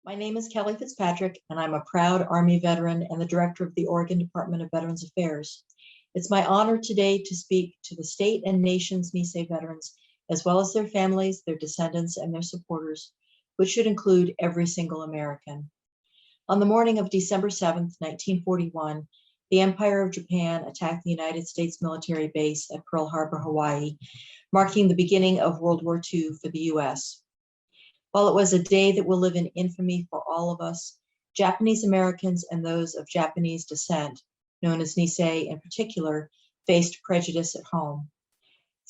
My name is Kelly Fitzpatrick, and I'm a proud Army veteran and the director of the Oregon Department of Veterans Affairs. It's my honor today to speak to the state and nation's Nisei veterans, as well as their families, their descendants, and their supporters, which should include every single American. On the morning of December 7th, 1941, the Empire of Japan attacked the United States military base at Pearl Harbor, Hawaii, marking the beginning of World War II for the U.S. While it was a day that will live in infamy for all of us, Japanese Americans and those of Japanese descent, known as Nisei in particular, faced prejudice at home.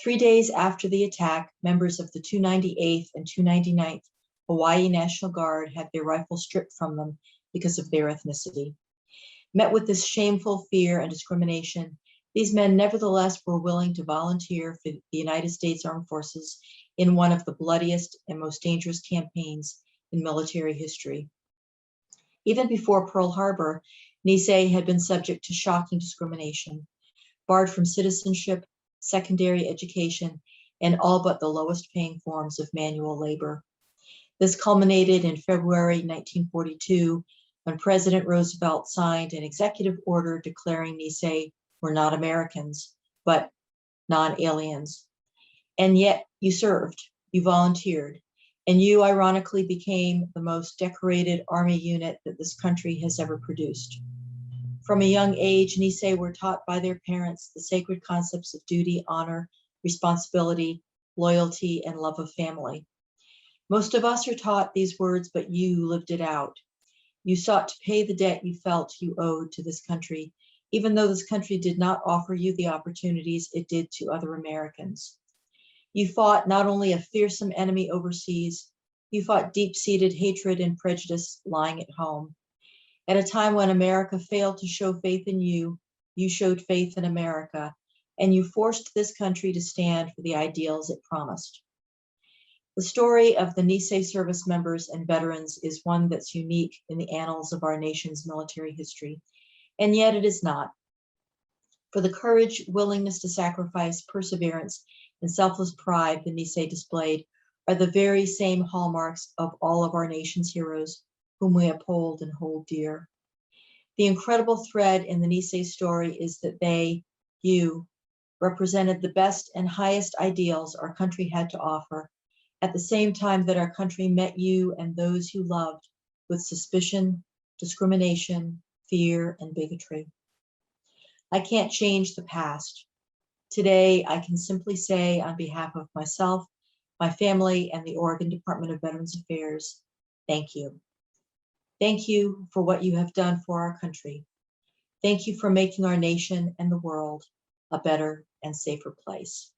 3 days after the attack, members of the 298th and 299th Hawaii National Guard had their rifles stripped from them because of their ethnicity. Met with this shameful fear and discrimination, these men nevertheless were willing to volunteer for the United States Armed Forces in one of the bloodiest and most dangerous campaigns in military history. Even before Pearl Harbor, Nisei had been subject to shocking discrimination, barred from citizenship, secondary education, and all but the lowest paying forms of manual labor. This culminated in February 1942, when President Roosevelt signed an executive order declaring Nisei were not Americans, but non-aliens. And yet you served, you volunteered, and you ironically became the most decorated Army unit that this country has ever produced. From a young age, Nisei were taught by their parents the sacred concepts of duty, honor, responsibility, loyalty, and love of family. Most of us are taught these words, but you lived it out. You sought to pay the debt you felt you owed to this country, even though this country did not offer you the opportunities it did to other Americans. You fought not only a fearsome enemy overseas, you fought deep-seated hatred and prejudice lying at home. At a time when America failed to show faith in you, you showed faith in America, and you forced this country to stand for the ideals it promised. The story of the Nisei service members and veterans is one that's unique in the annals of our nation's military history, and yet it is not. For the courage, willingness to sacrifice, perseverance, and selfless pride the Nisei displayed are the very same hallmarks of all of our nation's heroes, whom we uphold and hold dear. The incredible thread in the Nisei story is that they, you, represented the best and highest ideals our country had to offer, at the same time that our country met you and those you loved with suspicion, discrimination, fear, and bigotry. I can't change the past. Today, I can simply say on behalf of myself, my family, and the Oregon Department of Veterans Affairs, thank you. Thank you for what you have done for our country. Thank you for making our nation and the world a better and safer place.